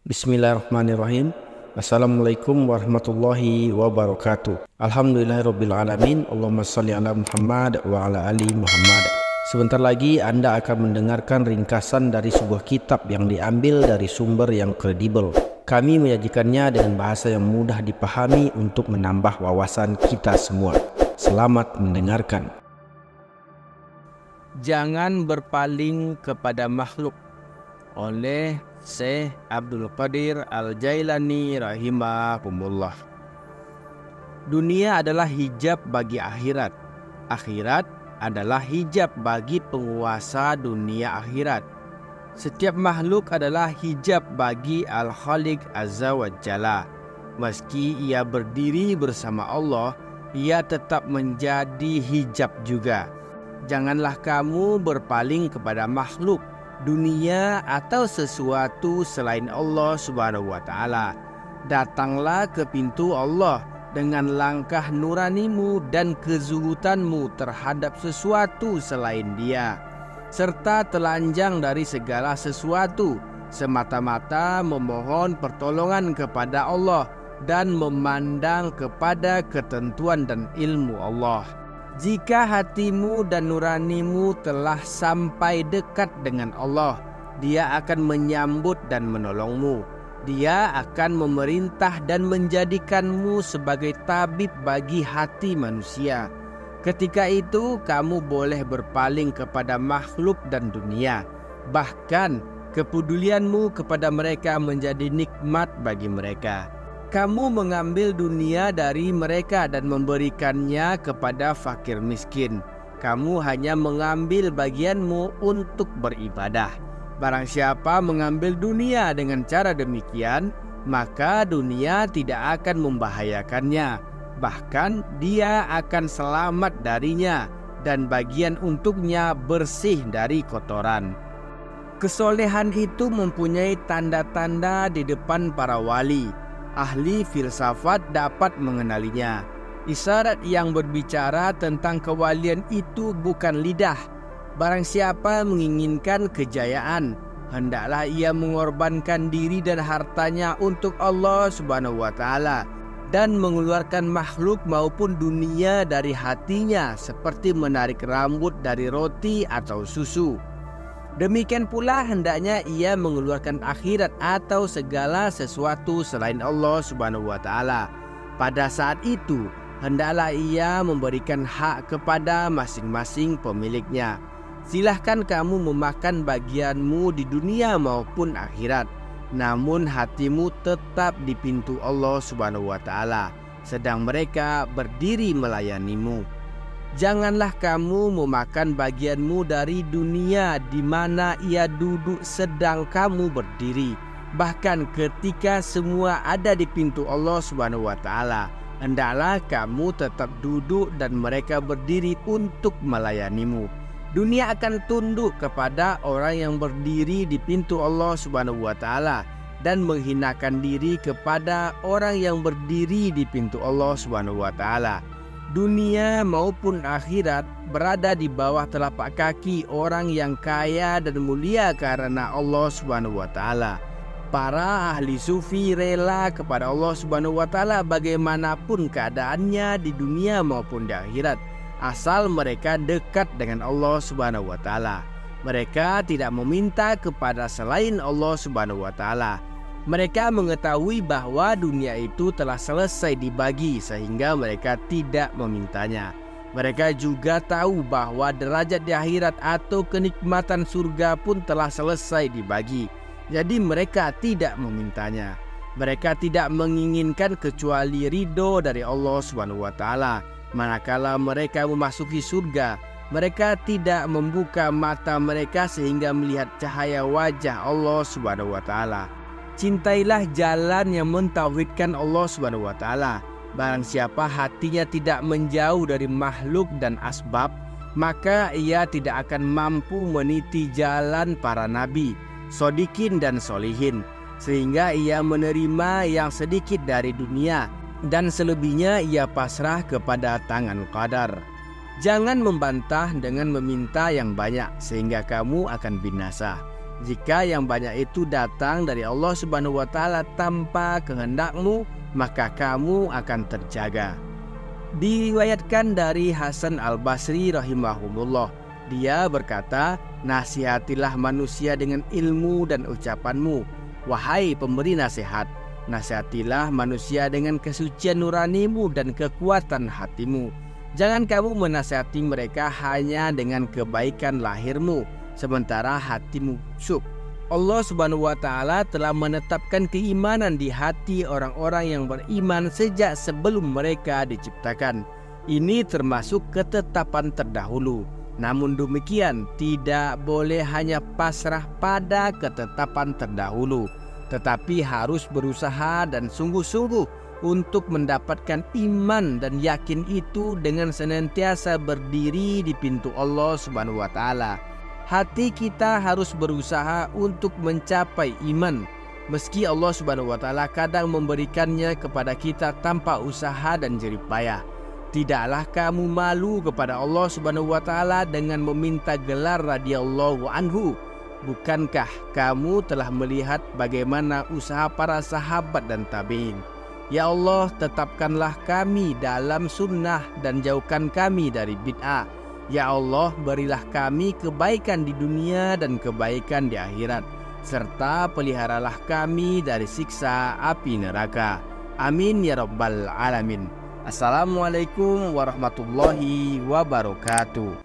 Bismillahirrahmanirrahim. Assalamualaikum warahmatullahi wabarakatuh. Alhamdulillahirrabbilalamin. Allahumma salli ala Muhammad wa ala ali Muhammad. Sebentar lagi Anda akan mendengarkan ringkasan dari sebuah kitab yang diambil dari sumber yang kredibel. Kami menyajikannya dengan bahasa yang mudah dipahami untuk menambah wawasan kita semua. Selamat mendengarkan. Jangan berpaling kepada makhluk, oleh Syekh Abdul Qadir Al-Jailani rahimahumullah. Dunia adalah hijab bagi akhirat. Akhirat adalah hijab bagi penguasa dunia akhirat. Setiap makhluk adalah hijab bagi Al-Khaliq Azza wa Jalla. Meski ia berdiri bersama Allah, ia tetap menjadi hijab juga. Janganlah kamu berpaling kepada makhluk, dunia atau sesuatu selain Allah Subhanahu wa taala. Datanglah ke pintu Allah dengan langkah nuranimu dan kezuhutanmu terhadap sesuatu selain Dia, serta telanjang dari segala sesuatu, semata-mata memohon pertolongan kepada Allah dan memandang kepada ketentuan dan ilmu Allah. Jika hatimu dan nuranimu telah sampai dekat dengan Allah, Dia akan menyambut dan menolongmu. Dia akan memerintah dan menjadikanmu sebagai tabib bagi hati manusia. Ketika itu kamu boleh berpaling kepada makhluk dan dunia. Bahkan kepedulianmu kepada mereka menjadi nikmat bagi mereka. Kamu mengambil dunia dari mereka dan memberikannya kepada fakir miskin. Kamu hanya mengambil bagianmu untuk beribadah. Barang siapa mengambil dunia dengan cara demikian, maka dunia tidak akan membahayakannya. Bahkan dia akan selamat darinya dan bagian untuknya bersih dari kotoran. Kesolehan itu mempunyai tanda-tanda di depan para wali. Ahli filsafat dapat mengenalinya. Isyarat yang berbicara tentang kewalian itu bukan lidah. Barang siapa menginginkan kejayaan, hendaklah ia mengorbankan diri dan hartanya untuk Allah Subhanahu wa taala dan mengeluarkan makhluk maupun dunia dari hatinya seperti menarik rambut dari roti atau susu. Demikian pula hendaknya ia mengeluarkan akhirat atau segala sesuatu selain Allah Subhanahu wa taala. Pada saat itu, hendaklah ia memberikan hak kepada masing-masing pemiliknya. Silahkan kamu memakan bagianmu di dunia maupun akhirat, namun hatimu tetap di pintu Allah Subhanahu wa taala, sedang mereka berdiri melayanimu. Janganlah kamu memakan bagianmu dari dunia di mana ia duduk sedang kamu berdiri. Bahkan ketika semua ada di pintu Allah Subhanahu wa taala, hendaklah kamu tetap duduk dan mereka berdiri untuk melayanimu. Dunia akan tunduk kepada orang yang berdiri di pintu Allah Subhanahu wa taala dan menghinakan diri kepada orang yang berdiri di pintu Allah Subhanahu wa taala. Dunia maupun akhirat berada di bawah telapak kaki orang yang kaya dan mulia karena Allah Subhanahu wa taala. Para ahli sufi rela kepada Allah Subhanahu wa taala bagaimanapun keadaannya di dunia maupun di akhirat, asal mereka dekat dengan Allah Subhanahu wa taala. Mereka tidak meminta kepada selain Allah Subhanahu wa taala. Mereka mengetahui bahwa dunia itu telah selesai dibagi sehingga mereka tidak memintanya. Mereka juga tahu bahwa derajat di akhirat atau kenikmatan surga pun telah selesai dibagi. Jadi mereka tidak memintanya. Mereka tidak menginginkan kecuali ridho dari Allah Subhanahu wa taala. Manakala mereka memasuki surga, mereka tidak membuka mata mereka sehingga melihat cahaya wajah Allah Subhanahu wa taala. Cintailah jalan yang mentauhidkan Allah Subhanahu wa taala. Barang siapa hatinya tidak menjauh dari makhluk dan asbab, maka ia tidak akan mampu meniti jalan para nabi, shodikin dan solihin, sehingga ia menerima yang sedikit dari dunia dan selebihnya ia pasrah kepada tangan qadar. Jangan membantah dengan meminta yang banyak sehingga kamu akan binasa. Jika yang banyak itu datang dari Allah Subhanahu wa taala tanpa kehendakmu, maka kamu akan terjaga. Diriwayatkan dari Hasan Al-Basri rahimahumullah, dia berkata, nasihatilah manusia dengan ilmu dan ucapanmu, wahai pemberi nasihat. Nasihatilah manusia dengan kesucian nuranimu dan kekuatan hatimu. Jangan kamu menasihati mereka hanya dengan kebaikan lahirmu, sementara hatimu busuk. Allah Subhanahu wa taala telah menetapkan keimanan di hati orang-orang yang beriman sejak sebelum mereka diciptakan. Ini termasuk ketetapan terdahulu. Namun demikian, tidak boleh hanya pasrah pada ketetapan terdahulu, tetapi harus berusaha dan sungguh-sungguh untuk mendapatkan iman dan yakin itu dengan senantiasa berdiri di pintu Allah Subhanahu wa taala. Hati kita harus berusaha untuk mencapai iman, meski Allah Subhanahu wa taala kadang memberikannya kepada kita tanpa usaha dan jerih payah. Tidaklah kamu malu kepada Allah Subhanahu wa taala dengan meminta gelar radhiyallahu anhu. Bukankah kamu telah melihat bagaimana usaha para sahabat dan tabi'in? Ya Allah, tetapkanlah kami dalam sunnah dan jauhkan kami dari bid'ah. Ya Allah, berilah kami kebaikan di dunia dan kebaikan di akhirat, serta peliharalah kami dari siksa api neraka. Amin ya rabbal alamin. Assalamualaikum warahmatullahi wabarakatuh.